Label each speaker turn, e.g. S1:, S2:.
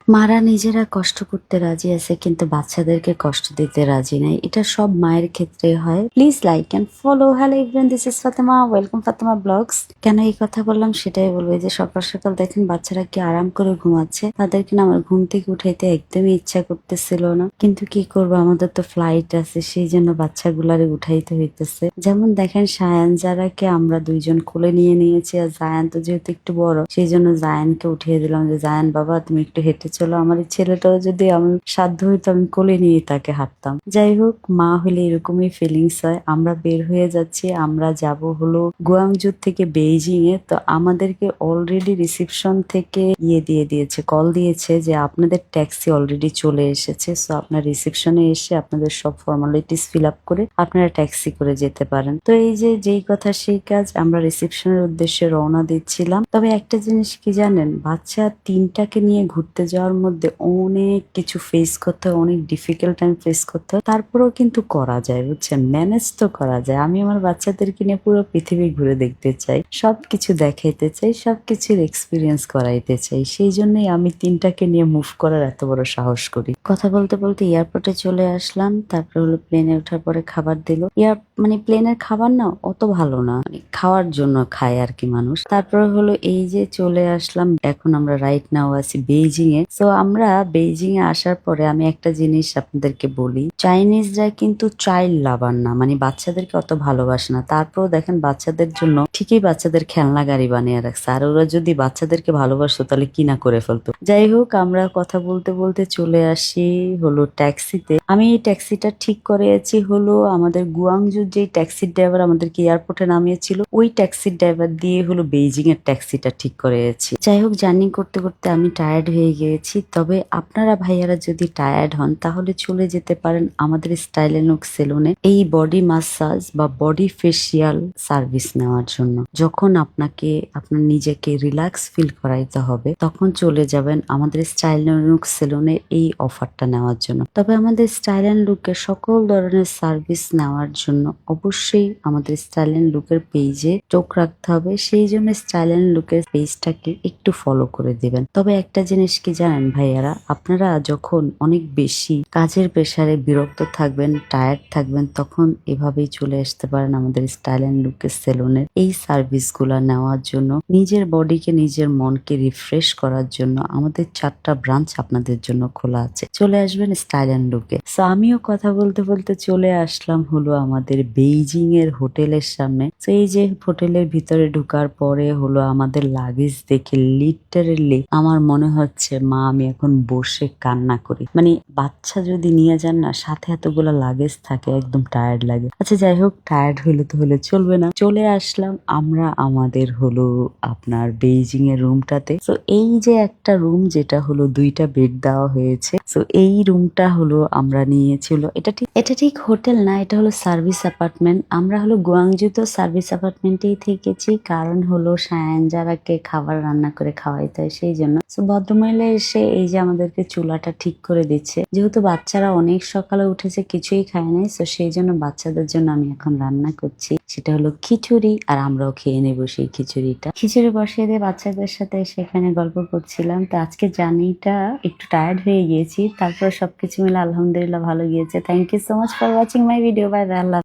S1: মারা নিজেরা কষ্ট করতে রাজি আছে কিন্তু বাচ্চাদেরকে কষ্ট দিতে রাজি নাই। এটা সব মায়ের ক্ষেত্রে হয়। Please like and follow. Hello everyone, this is Fatema, welcome Fatema blogs. কেন এই কথা বললাম সেটাই বলবো। এই যে সকাল সকাল দেখেন বাচ্চারা কি আরাম করে ঘুমাচ্ছে, তাদেরকে না আমার ঘুম থেকে উঠাইতে একদমই ইচ্ছা করতেছিল না, কিন্তু কি করবো, আমাদের তো ফ্লাইট আছে, সেই জন্য বাচ্চাগুলারে উঠাইতে হইতেছে। যেমন দেখেন সায়ান যারাকে আমরা দুইজন কোলে নিয়ে নিয়েছি, আর জায়ান তো যেহেতু একটু বড়, সেই জন্য জায়ানকে উঠিয়ে দিলাম যে জায়ান বাবা তুমি একটু হেঁটে চলো। আমার এই ছেলেটাও যদি আমি সাধ্য হইতো আমি কোলে নিয়ে তাকে হাঁটতাম। যাই হোক, মা হলে এরকমই ফিলিংস হয়। আমরা বের হয়ে যাচ্ছি, আমরা যাব হলো গুয়াংজু থেকে বেইজিং এ। তো আমাদেরকে অলরেডি রিসিপশন থেকে দিয়ে দিয়েছে, কল দিয়েছে যে আপনাদের ট্যাক্সি অলরেডি চলে এসেছে, সো আপনার রিসিপশনে এসে আপনাদের সব ফর্মালিটিস ফিল আপ করে আপনারা ট্যাক্সি করে যেতে পারেন। তো এই যে যেই কথা সেই কাজ, আমরা রিসিপশনের উদ্দেশ্যে রওনা দিচ্ছিলাম। তবে একটা জিনিস কি জানেন, বাচ্চা তিনটাকে নিয়ে ঘুরতে যাওয়ার মধ্যে অনেক কিছু ফেস করতে হয়, অনেক ডিফিকাল্ট টাইম ফেস করতে হয়। তারপরেও কিন্তু করা যায়, বুঝছেন, ম্যানেজ তো করা যায়। আমি আমার বাচ্চাদেরকে নিয়ে পুরো পৃথিবী ঘুরে দেখতে চাই, সবকিছু দেখাইতে চাই, সবকিছুর এক্সপিরিয়েন্স করাইতে চাই। সেই জন্যই আমি তিনটাকে নিয়ে মুভ করার এত বড় সাহস করি। কথা বলতে বলতে এয়ারপোর্টে চলে আসলাম। তারপরে হলো প্লেনে ওঠার পরে খাবার দিল। মানে প্লেনের খাবার না অত ভালো না, মানে খাওয়ার জন্য খায় আর কি মানুষ। তারপরে হলো এই যে চলে আসলাম, এখন আমরা রাইট নাও আছি বেইজিং এ। তো আমরা বেইজিং এ আসার পরে আমি একটা জিনিস আপনাদেরকে বলি, চাইনিজরা কিন্তু চাইল্ড লাভার না, মানে বাচ্চাদেরকে অত ভালোবাসে না। তারপরেও দেখেন বাচ্চাদের জন্য ঠিকই বাচ্চাদের খেলনা গাড়ি বানিয়ে রাখছে। আর ওরা যদি বাচ্চাদেরকে ভালোবাসতো তাহলে কি না করে ফেলতো। যাই হোক, আমরা কথা বলতে বলতে চলে আসি হলো ট্যাক্সিতে। আমি এই ট্যাক্সিটা ঠিক করেছি হলো আমাদের গুয়াংজুর যে ট্যাক্সির ড্রাইভার আমাদেরকে এয়ারপোর্টে নামিয়েছিল, ওই ট্যাক্সির ড্রাইভার দিয়ে হলো বেইজিং এর ট্যাক্সিটা ঠিক করেছি। যাই হোক, জার্নি করতে করতে আমি টায়ার্ড হয়ে গিয়েছি। তবে আপনারা ভাইয়ারা যদি টায়ার্ড হন তাহলে চলে যেতে পারেন আমাদের স্টাইল এন্ড লুক সেলুনে এই বডি মাসাজ বা বডি ফেসিয়াল সার্ভিস নেওয়ার জন্য। যখন আপনাকে আপনার নিজেকে রিল্যাক্স ফিল করাইতে হবে তখন চলে যাবেন আমাদের স্টাইল এন্ড লুক সেলুনে এই অফারটা নেওয়ার জন্য। তবে আমাদের স্টাইল এন্ড লুকের সকল ধরনের সার্ভিস নেওয়ার জন্য অবশ্যই আমাদের স্টাইল এন্ড লুকের পেজে চোখ রাখতে হবে। সেই জন্য স্টাইল এন্ড লুকের পেজটাকে একটু ফলো করে দিবেন। তবে একটা জিনিস কি জানেন ভাইয়ারা, আপনারা যখন অনেক বেশি কাজের প্রেসারে বিরক্ত থাকবেন, টায়ার্ড থাকবেন, তখন এভাবেই চলে আসতে পারেন আমাদের স্টাইল এন্ড লুকের সেলুনের এই সার্ভিসগুলো নেওয়ার জন্য। নিজের বডিকে নিজের মনকে রিফ্রেশ করার জন্য আমাদের 4টা ব্রাঞ্চ আপনাদের জন্য খোলা আছে। চলে আসবেন স্টাইল এন্ড লুকে। সো আমিও কথা বলতে বলতে চলে আসলাম হলো আমাদের বেইজিং এর হোটেলের সামনে। তো এই যে হোটেলের ভিতরে ঢোকার পরে হলো আমাদের লাগেজ দেখে লিটারেলি আমার মনে হচ্ছে মা আমি এখন বসে কান্না করি। মানে বাচ্চা যদি নিয়ে যান না, সাথে এতগুলো লাগেজ থাকে, একদম টায়ার্ড লাগে। আচ্ছা যাই হোক, টায়ার্ড হইলে তো হলে চলবে না। চলে আসলাম আমরা আমাদের হলো আপনার বেইজিং এর রুমটাতে। তো এই যে একটা রুম যেটা হলো 2টা বেড দেওয়া হয়েছে। তো এই রুমটা হলো আমরা নিয়েছিল, এটা ঠিক হোটেল না, এটা হলো সার্ভিস অ্যাপার্টমেন্ট। আমরা হলো গুয়াংজুতে সার্ভিস অ্যাপার্টমেন্টেই থেকেছি, কারণ হলো সায়ান যারাকে খাবার রান্না করে খাওয়াইতে হয় সেই জন্য। তো ভদ্রমহিলা এসে এই যে আমাদেরকে চুলাটা ঠিক করে দিচ্ছে। যেহেতু বাচ্চারা অনেক সকালে উঠেছে, কিছুই খায় নাই, তো সেই জন্য বাচ্চাদের জন্য আমি এখন রান্না করছি। সেটা হলো খিচুড়ি, আর আমরাও খেয়ে নেবো সেই খিচুড়িটা। খিচুড়ি বসিয়ে দিয়ে বাচ্চাদের সাথে সেখানে গল্প করছিলাম। তো আজকে জার্নিটা একটু টায়ার্ড হয়ে গিয়েছি, তারপর সবকিছু মিলে আলহামদুলিল্লাহ ভালো গিয়েছে। Thank you so much for watching my video. Bye by.